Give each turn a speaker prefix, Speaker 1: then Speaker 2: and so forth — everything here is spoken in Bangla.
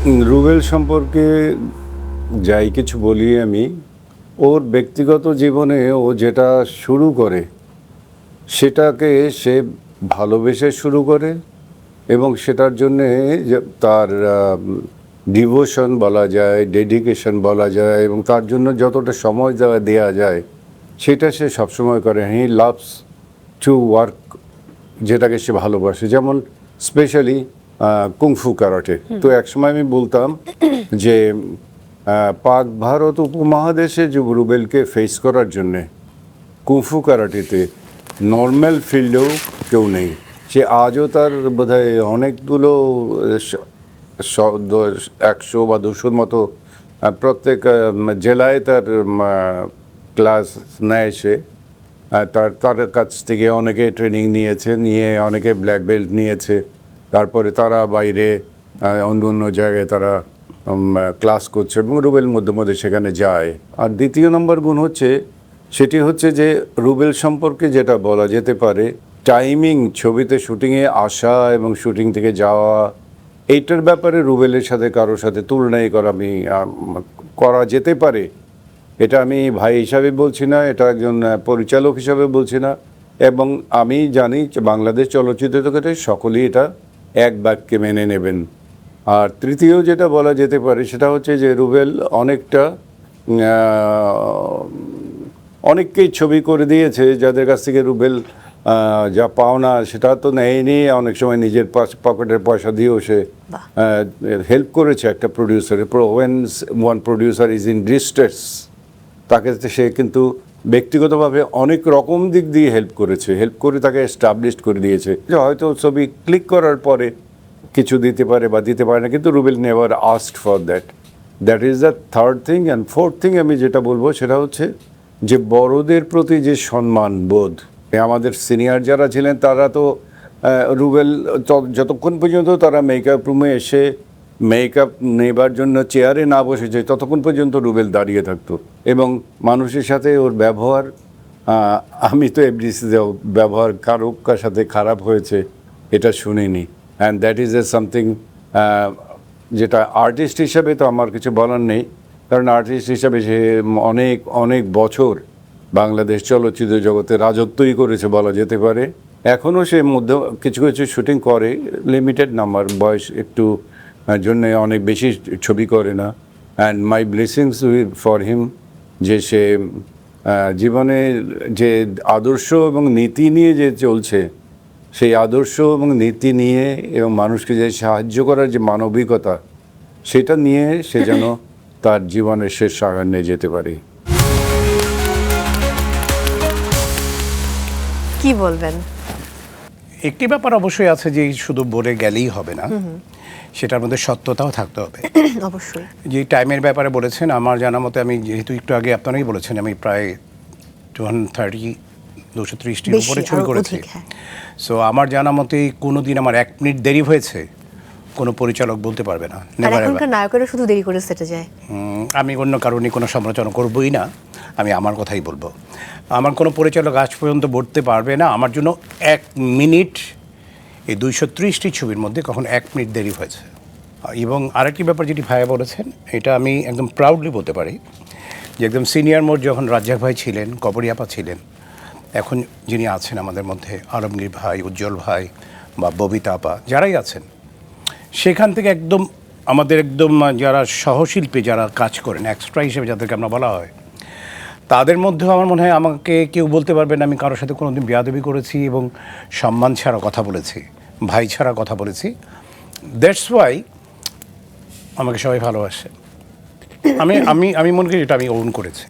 Speaker 1: রুবেল সম্পর্কে যাই কিছু বলি আমি, ওর ব্যক্তিগত জীবনে ও যেটা শুরু করে সেটাকে সে ভালোবেসে শুরু করে এবং সেটার জন্যে তার ডিভোশন বলা যায়, ডেডিকেশন বলা যায় এবং তার জন্য যতটা সময় দেওয়া যায় সেটা সে সবসময় করে। হি লাভস টু ওয়ার্ক, যেটাকে সে ভালোবাসে। যেমন স্পেশালি কুংফু কারাটে। তো একসময় আমি বলতাম যে পাক ভারত উপমহাদেশে যে রুবেলকে ফেস করার জন্যে কুংফু কারাটেতে নর্মাল ফিল্ডেও কেউ নেই। সে আজও তার বোধহয় অনেকগুলো 100 বা 200 মতো প্রত্যেক জেলায় তার ক্লাস নেয় সে। তার কাছ থেকে অনেকে ট্রেনিং নিয়ে অনেকে ব্ল্যাক বেল্ট নিয়েছে। তারপরে তারা বাইরে অন্য অন্য জায়গায় তারা ক্লাস করছে এবং রুবেল মধ্যে মধ্যে সেখানে যায়। আর দ্বিতীয় নম্বর গুণ সেটি হচ্ছে যে রুবেল সম্পর্কে যেটা বলা যেতে পারে, টাইমিং, ছবিতে শুটিংয়ে আসা এবং শুটিং থেকে যাওয়া, এইটার ব্যাপারে রুবেলের সাথে কারোর সাথে তুলনাই করা যেতে পারে। এটা আমি ভাই হিসাবে বলছি না, এটা একজন পরিচালক হিসাবে বলছি না, এবং আমি জানি যে বাংলাদেশ চলচ্চিত্র জগতে সকলেই এটা এক বাক্যে মেনে নেবেন। আর তৃতীয় যেটা বলা যেতে পারে সেটা হচ্ছে যে রুবেল অনেককেই ছবি করে দিয়েছে যাদের কাছ থেকে রুবেল যা পাওনা সেটা তো নেয়নি। অনেক সময় নিজের পকেটের পয়সা দিয়েও সে হেল্প করেছে একটা প্রডিউসারের। One producer is in distress, তাকে সে কিন্তু ব্যক্তিগতভাবে অনেক রকম দিক দিয়ে হেল্প করে তাকে এস্টাবলিশ করে দিয়েছে। যে হয়তো ছবি ক্লিক করার পরে কিছু দিতে পারে বা দিতে পারে না, কিন্তু Rubel never asked for that is the third thing. And fourth thing আমি যেটা বলবো সেটা হচ্ছে যে বড়দের প্রতি যে সম্মান বোধ। আমাদের সিনিয়র যারা ছিলেন তারা তো রুবেল যতক্ষণ পর্যন্ত তারা মেকআপ রুমে এসে মেকআপ নেবার জন্য চেয়ারে না বসেছে ততক্ষণ পর্যন্ত রুবেল দাঁড়িয়ে থাকতো এবং মানুষের সাথে ওর ব্যবহার, আমি তো এফডিসিতে ব্যবহার কার সাথে খারাপ হয়েছে এটা শুনিনি। অ্যান্ড দ্যাট ইজ সামথিং যেটা আর্টিস্ট হিসাবে তো আমার কিছু বলার নেই, কারণ আর্টিস্ট হিসাবে সে অনেক অনেক বছর বাংলাদেশ চলচ্চিত্র জগতে রাজত্বই করেছে বলা যেতে পারে। এখনও সে মধ্যে কিছু কিছু শুটিং করে, লিমিটেড নাম্বার, বয়স একটু জন্য অনেক বেশি ছবি করে না। And my blessings for him, যে সে জীবনে যে আদর্শ এবং নীতি নিয়ে যে চলছে, সেই আদর্শ এবং নীতি নিয়ে এবং মানুষকে যে সাহায্য করার যে মানবিকতা, সেটা নিয়ে সে যেন তার জীবনের শেষ সাগর নিয়ে যেতে পারে।
Speaker 2: কি বলবেন?
Speaker 3: একটি ব্যাপার অবশ্যই আছে যে শুধু বলে গেলেই হবে না, সেটার মধ্যে সত্যতাও থাকতে হবে।
Speaker 2: অবশ্যই।
Speaker 3: যে টাইমের ব্যাপারে বলেছেন, আমার জানা মতে, আমি যেহেতু একটু আগে আপনারাই বলেছেন, আমি প্রায় 230-230টির উপরে ছবি করেছি। সো আমার জানা মতে কোনো দিন আমার 1 মিনিট দেরি হয়েছে কোনো পরিচালক বলতে পারবে না।
Speaker 2: এখনকার নায়কেরা শুধু দেরি করে সেটে যায়।
Speaker 3: আমি অন্য কারণে কোনো সমালোচনা করবই না, আমি আমার কথাই বলবো। আমার কোনো পরিচালক আজ পর্যন্ত বলতে পারবে না আমার জন্য 1 মিনিট এই 230টি ছবির মধ্যে কখন 1 মিনিট দেরি হয়েছে। এবং আরেকটি ব্যাপার যেটি ভাইয়া বলেছেন, এটা আমি একদম প্রাউডলি বলতে পারি যে একদম সিনিয়র মোড যখন রাজ্জাক ভাই ছিলেন, কবরী আপা ছিলেন, এখন যিনি আছেন আমাদের মধ্যে আলমগীর ভাই, উজ্জ্বল ভাই বা ববিতা আপা, যারাই আছেন, সেখান থেকে একদম আমাদের একদম যারা সহশিল্পী যারা কাজ করেন, এক্সট্রা হিসেবে যাদেরকে আমরা বলা হয়, তাদের মধ্যেও আমার মনে হয় আমাকে কেউ বলতে পারবে না আমি কারোর সাথে কোনোদিন বেয়াদবি করেছি এবং সম্মান ছাড়া কথা বলেছি, ভাই ছাড়া কথা বলেছি। দ্যাটস ওয়াই আমাকে সবাই ভালোবাসে। আমি মনে করি এটা আমি ওন করেছি।